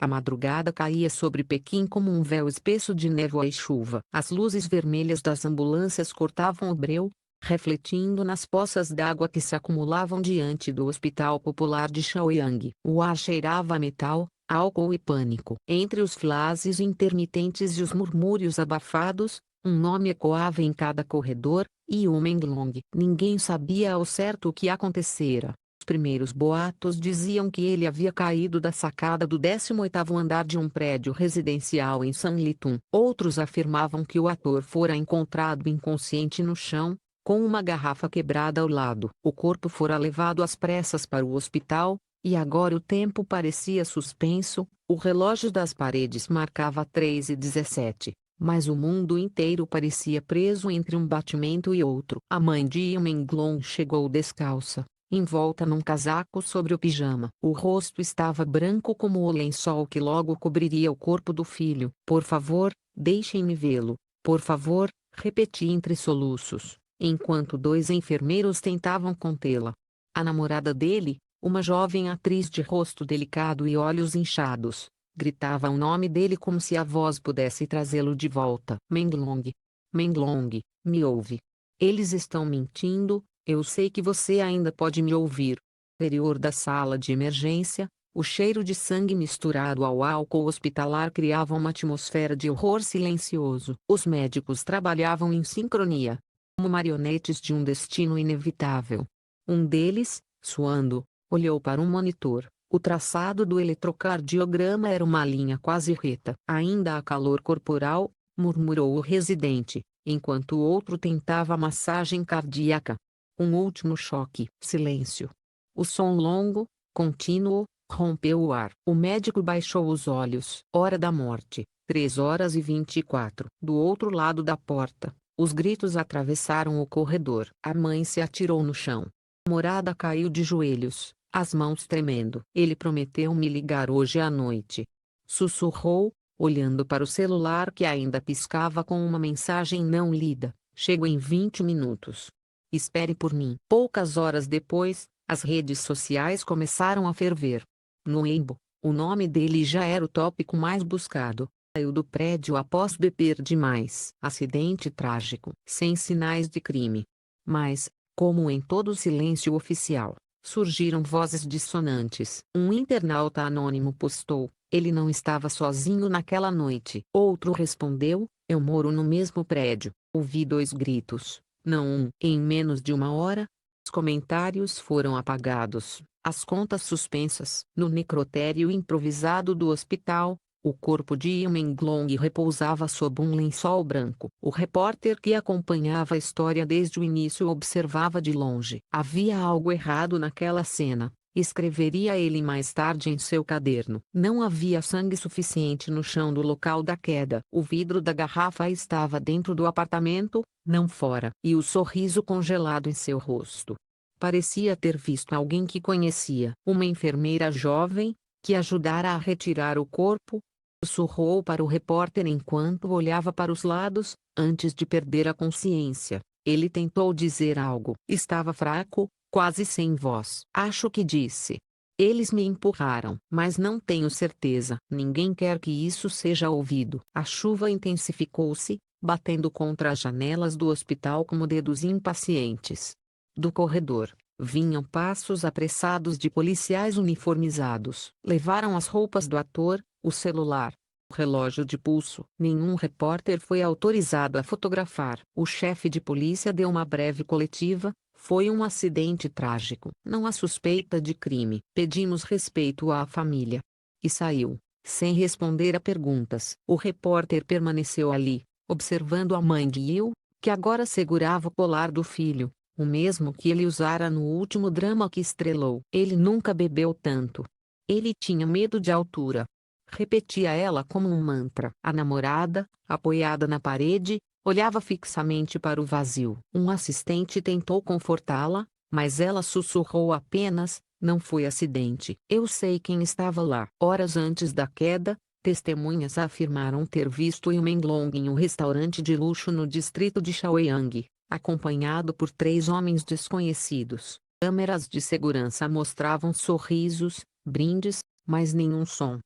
A madrugada caía sobre Pequim como um véu espesso de névoa e chuva. As luzes vermelhas das ambulâncias cortavam o breu, refletindo nas poças d'água que se acumulavam diante do Hospital Popular de Chaoyang. O ar cheirava a metal, álcool e pânico. Entre os flashes intermitentes e os murmúrios abafados, um nome ecoava em cada corredor, Yu Menglong. Ninguém sabia ao certo o que acontecera. Os primeiros boatos diziam que ele havia caído da sacada do 18º andar de um prédio residencial em Sanlitun. Outros afirmavam que o ator fora encontrado inconsciente no chão, com uma garrafa quebrada ao lado. O corpo fora levado às pressas para o hospital, e agora o tempo parecia suspenso. O relógio das paredes marcava 3h17. Mas o mundo inteiro parecia preso entre um batimento e outro. A mãe de Yumenglong chegou descalça, envolta num casaco sobre o pijama. O rosto estava branco como o lençol que logo cobriria o corpo do filho. Por favor, deixem-me vê-lo. Por favor, repeti entre soluços, enquanto dois enfermeiros tentavam contê-la. A namorada dele, uma jovem atriz de rosto delicado e olhos inchados, gritava o nome dele como se a voz pudesse trazê-lo de volta. Menglong. Menglong, me ouve. Eles estão mentindo, eu sei que você ainda pode me ouvir. No interior da sala de emergência, o cheiro de sangue misturado ao álcool hospitalar criava uma atmosfera de horror silencioso. Os médicos trabalhavam em sincronia, como marionetes de um destino inevitável. Um deles, suando, olhou para um monitor. O traçado do eletrocardiograma era uma linha quase reta. Ainda há calor corporal, murmurou o residente, enquanto o outro tentava a massagem cardíaca. Um último choque. Silêncio. O som longo, contínuo, rompeu o ar. O médico baixou os olhos. Hora da morte, 3h24. Do outro lado da porta, os gritos atravessaram o corredor. A mãe se atirou no chão. A namorada caiu de joelhos, as mãos tremendo. Ele prometeu me ligar hoje à noite. Sussurrou, olhando para o celular que ainda piscava com uma mensagem não lida. Chego em 20 minutos. Espere por mim. Poucas horas depois, as redes sociais começaram a ferver. No Weibo, o nome dele já era o tópico mais buscado. Saiu do prédio após beber demais. Acidente trágico. Sem sinais de crime. Mas, como em todo o silêncio oficial, surgiram vozes dissonantes. Um internauta anônimo postou: ele não estava sozinho naquela noite. Outro respondeu: eu moro no mesmo prédio. Ouvi dois gritos, não um. Em menos de uma hora, os comentários foram apagados, as contas suspensas. No necrotério improvisado do hospital, o corpo de Yumenglong repousava sob um lençol branco. O repórter que acompanhava a história desde o início observava de longe. Havia algo errado naquela cena, escreveria ele mais tarde em seu caderno. Não havia sangue suficiente no chão do local da queda. O vidro da garrafa estava dentro do apartamento, não fora. E o sorriso congelado em seu rosto. Parecia ter visto alguém que conhecia. Uma enfermeira jovem, que ajudara a retirar o corpo, sussurrou para o repórter enquanto olhava para os lados, antes de perder a consciência. Ele tentou dizer algo. Estava fraco, quase sem voz. Acho que disse: eles me empurraram, mas não tenho certeza. Ninguém quer que isso seja ouvido. A chuva intensificou-se, batendo contra as janelas do hospital como dedos impacientes. Do corredor, vinham passos apressados de policiais uniformizados. Levaram as roupas do ator, o celular, o relógio de pulso. Nenhum repórter foi autorizado a fotografar. O chefe de polícia deu uma breve coletiva: foi um acidente trágico. Não há suspeita de crime. Pedimos respeito à família. E saiu, sem responder a perguntas. O repórter permaneceu ali, observando a mãe de Yu, que agora segurava o colar do filho, o mesmo que ele usara no último drama que estrelou. Ele nunca bebeu tanto. Ele tinha medo de altura. Repetia ela como um mantra. A namorada, apoiada na parede, olhava fixamente para o vazio. Um assistente tentou confortá-la, mas ela sussurrou apenas: não foi acidente. Eu sei quem estava lá. Horas antes da queda, testemunhas afirmaram ter visto Yumenglong em um restaurante de luxo no distrito de Chaoyang, acompanhado por 3 homens desconhecidos. Câmeras de segurança mostravam sorrisos, brindes, mas nenhum som.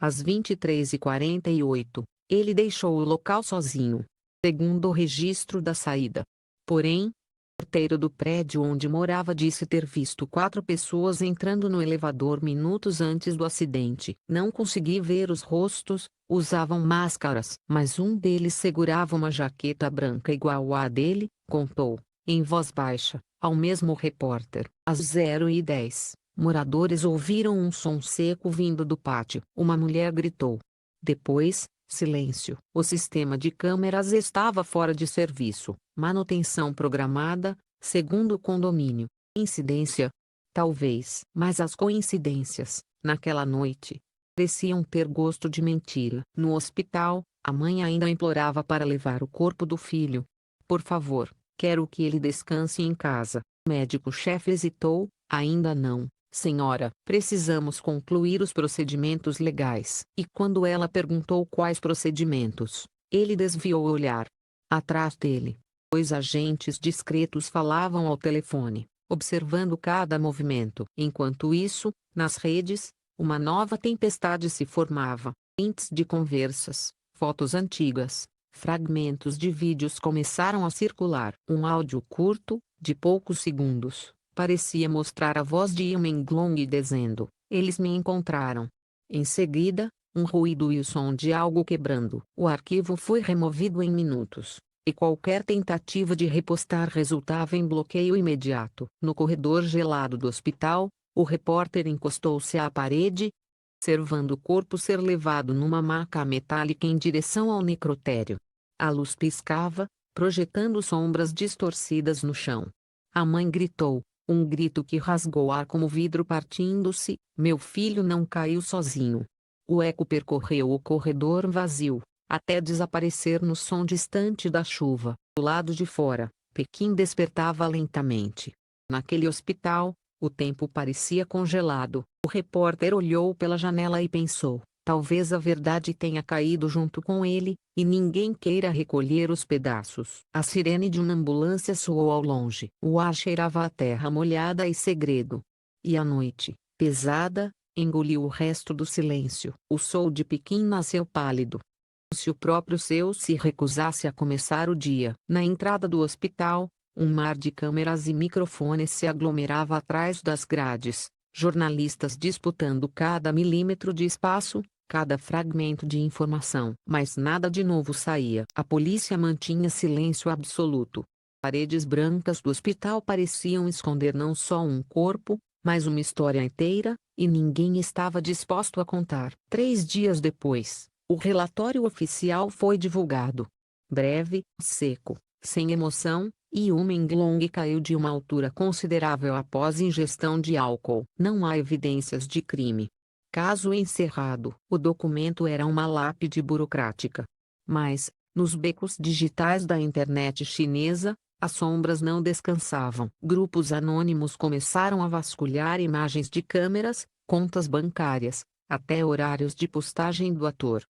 Às 23h48, ele deixou o local sozinho, segundo o registro da saída. Porém, o porteiro do prédio onde morava disse ter visto 4 pessoas entrando no elevador minutos antes do acidente. Não consegui ver os rostos, usavam máscaras, mas um deles segurava uma jaqueta branca igual à dele, contou, em voz baixa, ao mesmo repórter. Às 0h10, moradores ouviram um som seco vindo do pátio. Uma mulher gritou. Depois, silêncio. O sistema de câmeras estava fora de serviço. Manutenção programada, segundo o condomínio. Incidência? Talvez. Mas as coincidências, naquela noite, pareciam ter gosto de mentira. No hospital, a mãe ainda implorava para levar o corpo do filho. Por favor, quero que ele descanse em casa. O médico-chefe hesitou. Ainda não, senhora. Precisamos concluir os procedimentos legais. E quando ela perguntou quais procedimentos, ele desviou o olhar. Atrás dele, 2 agentes discretos falavam ao telefone, observando cada movimento. Enquanto isso, nas redes, uma nova tempestade se formava. Prints de conversas, fotos antigas, fragmentos de vídeos começaram a circular. Um áudio curto, de poucos segundos, parecia mostrar a voz de Yumeng dizendo: "Eles me encontraram." Em seguida, um ruído e o som de algo quebrando. O arquivo foi removido em minutos, e qualquer tentativa de repostar resultava em bloqueio imediato. No corredor gelado do hospital, o repórter encostou-se à parede, observando o corpo ser levado numa maca metálica em direção ao necrotério. A luz piscava, projetando sombras distorcidas no chão. A mãe gritou, um grito que rasgou o ar como vidro partindo-se: "Meu filho não caiu sozinho." O eco percorreu o corredor vazio, até desaparecer no som distante da chuva. Do lado de fora, Pequim despertava lentamente. Naquele hospital, o tempo parecia congelado. O repórter olhou pela janela e pensou: talvez a verdade tenha caído junto com ele, e ninguém queira recolher os pedaços. A sirene de uma ambulância soou ao longe. O ar cheirava a terra molhada e segredo. E a noite, pesada, engoliu o resto do silêncio. O sol de Pequim nasceu pálido. Se o próprio céu se recusasse a começar o dia. Na entrada do hospital, um mar de câmeras e microfones se aglomerava atrás das grades, jornalistas disputando cada milímetro de espaço, cada fragmento de informação. Mas nada de novo saía. A polícia mantinha silêncio absoluto. Paredes brancas do hospital pareciam esconder não só um corpo, mas uma história inteira, e ninguém estava disposto a contar. 3 dias depois, o relatório oficial foi divulgado. Breve, seco, sem emoção, e Yumeng caiu de uma altura considerável após ingestão de álcool. Não há evidências de crime. Caso encerrado. O documento era uma lápide burocrática. Mas, nos becos digitais da internet chinesa, as sombras não descansavam. Grupos anônimos começaram a vasculhar imagens de câmeras, contas bancárias, até horários de postagem do ator.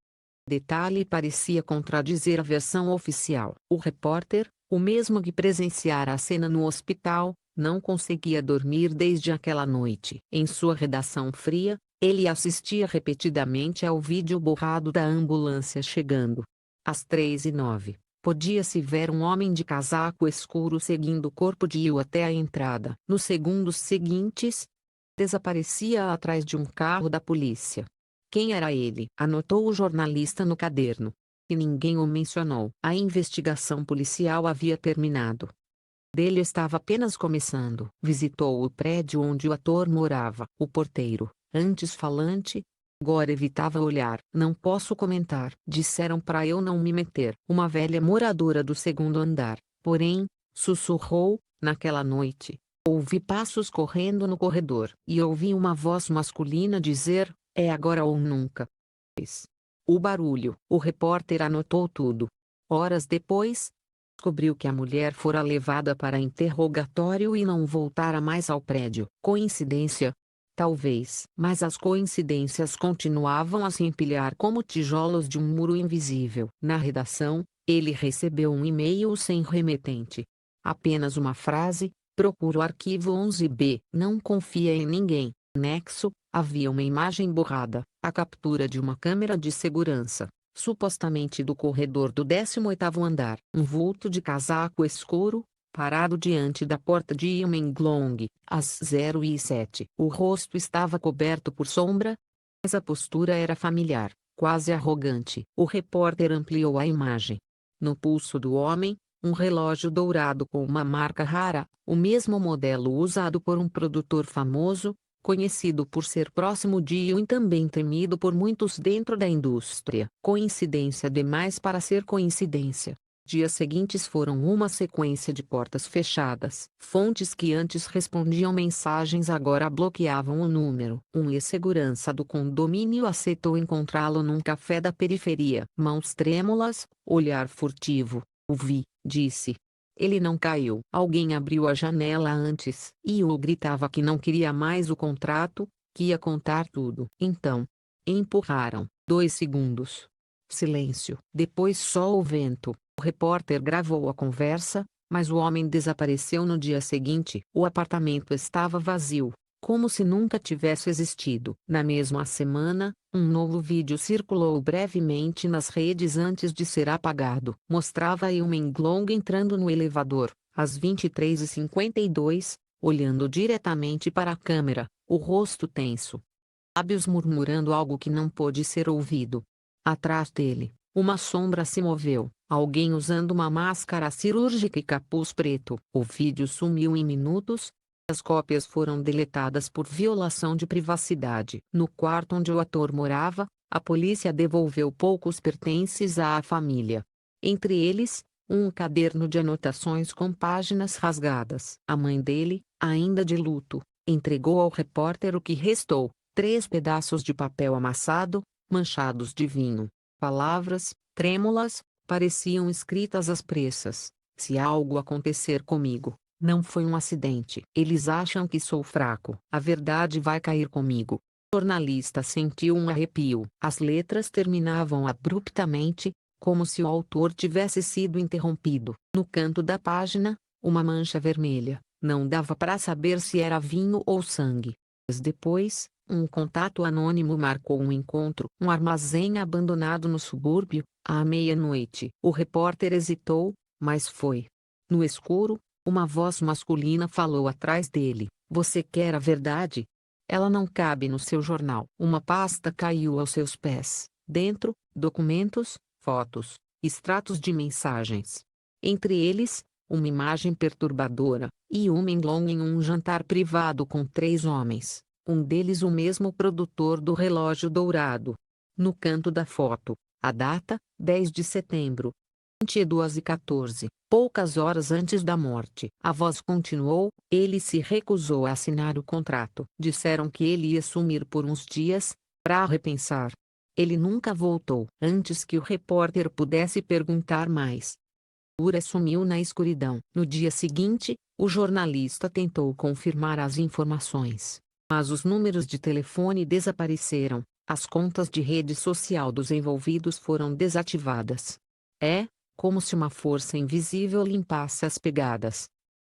Detalhe parecia contradizer a versão oficial. O repórter, o mesmo que presenciara a cena no hospital, não conseguia dormir desde aquela noite. Em sua redação fria, ele assistia repetidamente ao vídeo borrado da ambulância chegando. Às 3h09, podia-se ver um homem de casaco escuro seguindo o corpo de Yu até a entrada. Nos segundos seguintes, desaparecia atrás de um carro da polícia. Quem era ele? Anotou o jornalista no caderno. E ninguém o mencionou. A investigação policial havia terminado. Dele estava apenas começando. Visitou o prédio onde o ator morava. O porteiro, antes falante, agora evitava olhar. "Não posso comentar." Disseram para eu não me meter. Uma velha moradora do segundo andar, porém, sussurrou: "Naquela noite, ouvi passos correndo no corredor. E ouvi uma voz masculina dizer: 'É agora ou nunca.'" O barulho. O repórter anotou tudo. Horas depois, descobriu que a mulher fora levada para interrogatório e não voltara mais ao prédio. Coincidência? Talvez. Mas as coincidências continuavam a se empilhar como tijolos de um muro invisível. Na redação, ele recebeu um e-mail sem remetente. Apenas uma frase: "Procura o arquivo 11B. Não confia em ninguém." Nexo, havia uma imagem borrada, a captura de uma câmera de segurança, supostamente do corredor do 18º andar. Um vulto de casaco escuro, parado diante da porta de Ilmenglong, às 0h07. O rosto estava coberto por sombra, mas a postura era familiar, quase arrogante. O repórter ampliou a imagem. No pulso do homem, um relógio dourado com uma marca rara, o mesmo modelo usado por um produtor famoso, conhecido por ser próximo de Ewing e também temido por muitos dentro da indústria. Coincidência demais para ser coincidência. Dias seguintes foram uma sequência de portas fechadas. Fontes que antes respondiam mensagens agora bloqueavam o número. Um ex-segurança do condomínio aceitou encontrá-lo num café da periferia. Mãos trêmulas, olhar furtivo. O vi, disse. Ele não caiu. Alguém abriu a janela antes. E o gritava que não queria mais o contrato, que ia contar tudo. Então. Empurraram. 2 segundos. Silêncio. Depois só o vento. O repórter gravou a conversa, mas o homem desapareceu no dia seguinte. O apartamento estava vazio, como se nunca tivesse existido. Na mesma semana, um novo vídeo circulou brevemente nas redes antes de ser apagado. Mostrava Ilmenglong entrando no elevador, às 23h52, olhando diretamente para a câmera, o rosto tenso. Lábios murmurando algo que não pôde ser ouvido. Atrás dele, uma sombra se moveu, alguém usando uma máscara cirúrgica e capuz preto. O vídeo sumiu em minutos. As cópias foram deletadas por violação de privacidade. No quarto onde o ator morava, a polícia devolveu poucos pertences à família. Entre eles, um caderno de anotações com páginas rasgadas. A mãe dele, ainda de luto, entregou ao repórter o que restou: 3 pedaços de papel amassado, manchados de vinho. Palavras, trêmulas, pareciam escritas às pressas. Se algo acontecer comigo, não foi um acidente. Eles acham que sou fraco. A verdade vai cair comigo. O jornalista sentiu um arrepio. As letras terminavam abruptamente, como se o autor tivesse sido interrompido. No canto da página, uma mancha vermelha. Não dava para saber se era vinho ou sangue. Mas depois, um contato anônimo marcou um encontro. Um armazém abandonado no subúrbio, à meia-noite. O repórter hesitou, mas foi. No escuro, uma voz masculina falou atrás dele: "Você quer a verdade? Ela não cabe no seu jornal." Uma pasta caiu aos seus pés. Dentro, documentos, fotos, extratos de mensagens. Entre eles, uma imagem perturbadora, e Ilmenglong em um jantar privado com 3 homens. Um deles o mesmo produtor do relógio dourado. No canto da foto, a data: 10 de setembro. 22h14, poucas horas antes da morte. A voz continuou: "Ele se recusou a assinar o contrato. Disseram que ele ia sumir por uns dias, para repensar. Ele nunca voltou." Antes que o repórter pudesse perguntar mais, Ura sumiu na escuridão. No dia seguinte, o jornalista tentou confirmar as informações. Mas os números de telefone desapareceram. As contas de rede social dos envolvidos foram desativadas. É como se uma força invisível limpasse as pegadas.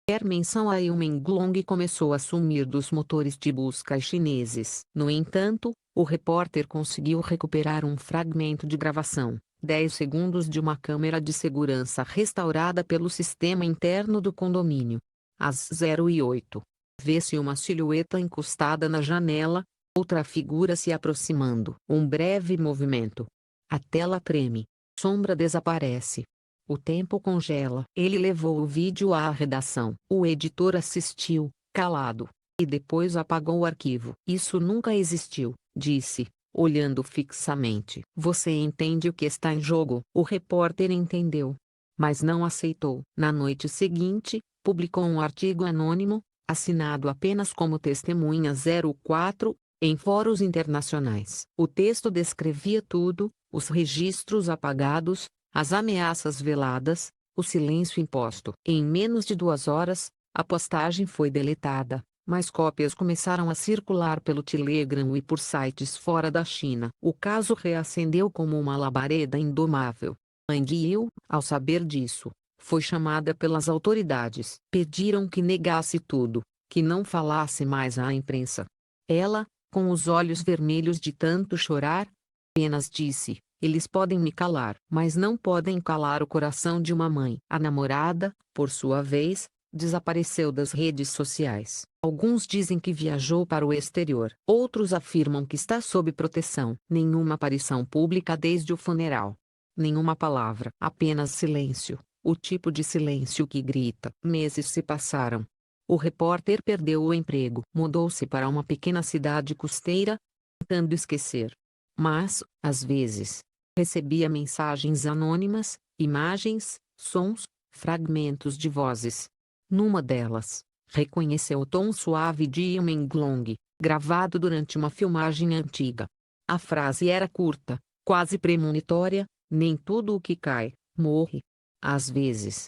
Qualquer menção a Ilmenglong começou a sumir dos motores de busca chineses. No entanto, o repórter conseguiu recuperar um fragmento de gravação: 10 segundos de uma câmera de segurança restaurada pelo sistema interno do condomínio. Às 0h08. Vê-se uma silhueta encostada na janela, outra figura se aproximando. Um breve movimento. A tela treme. Sombra desaparece. O tempo congela. Ele levou o vídeo à redação. O editor assistiu, calado, e depois apagou o arquivo. "Isso nunca existiu", disse, olhando fixamente. "Você entende o que está em jogo?" O repórter entendeu, mas não aceitou. Na noite seguinte, publicou um artigo anônimo, assinado apenas como testemunha 04, em fóruns internacionais. O texto descrevia tudo: os registros apagados, as ameaças veladas, o silêncio imposto. Em menos de 2 horas, a postagem foi deletada, mas cópias começaram a circular pelo Telegram e por sites fora da China. O caso reacendeu como uma labareda indomável. Wang Yu, ao saber disso, foi chamada pelas autoridades. Pediram que negasse tudo, que não falasse mais à imprensa. Ela, com os olhos vermelhos de tanto chorar, apenas disse: eles podem me calar, mas não podem calar o coração de uma mãe. A namorada, por sua vez, desapareceu das redes sociais. Alguns dizem que viajou para o exterior. Outros afirmam que está sob proteção. Nenhuma aparição pública desde o funeral. Nenhuma palavra. Apenas silêncio. O tipo de silêncio que grita. Meses se passaram. O repórter perdeu o emprego. Mudou-se para uma pequena cidade costeira, tentando esquecer. Mas, às vezes, recebia mensagens anônimas, imagens, sons, fragmentos de vozes. Numa delas, reconheceu o tom suave de Yimeng-Long, gravado durante uma filmagem antiga. A frase era curta, quase premonitória: nem tudo o que cai, morre. Às vezes,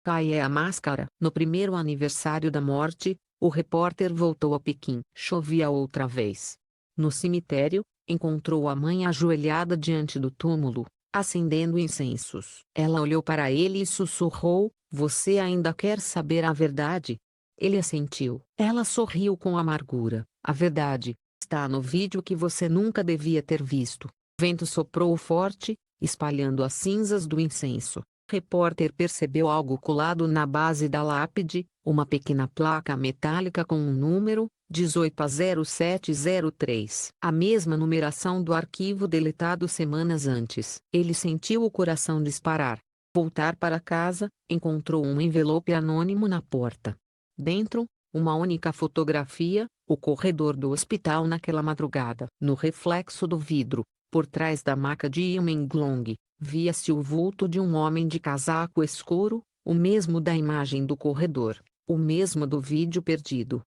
cai é a máscara. No primeiro aniversário da morte, o repórter voltou a Pequim. Chovia outra vez. No cemitério, encontrou a mãe ajoelhada diante do túmulo, acendendo incensos. Ela olhou para ele e sussurrou: você ainda quer saber a verdade? Ele assentiu. Ela sorriu com amargura. A verdade está no vídeo que você nunca devia ter visto. O vento soprou forte, espalhando as cinzas do incenso. O repórter percebeu algo colado na base da lápide, uma pequena placa metálica com um número, 18A0703. A mesma numeração do arquivo deletado semanas antes. Ele sentiu o coração disparar. Voltar para casa, encontrou um envelope anônimo na porta. Dentro, uma única fotografia, o corredor do hospital naquela madrugada. No reflexo do vidro, por trás da maca de Yimeng-Long, via-se o vulto de um homem de casaco escuro, o mesmo da imagem do corredor, o mesmo do vídeo perdido.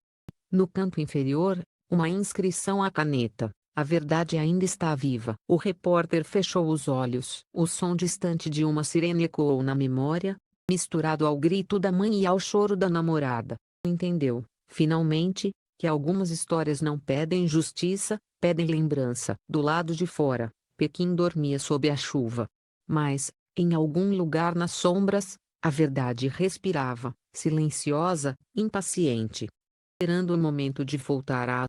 No canto inferior, uma inscrição à caneta: a verdade ainda está viva. O repórter fechou os olhos. O som distante de uma sirene ecoou na memória, misturado ao grito da mãe e ao choro da namorada. Entendeu, finalmente, que algumas histórias não pedem justiça, pedem lembrança. Do lado de fora, Pequim dormia sob a chuva. Mas, em algum lugar nas sombras, a verdade respirava, silenciosa, impaciente, esperando o momento de voltar à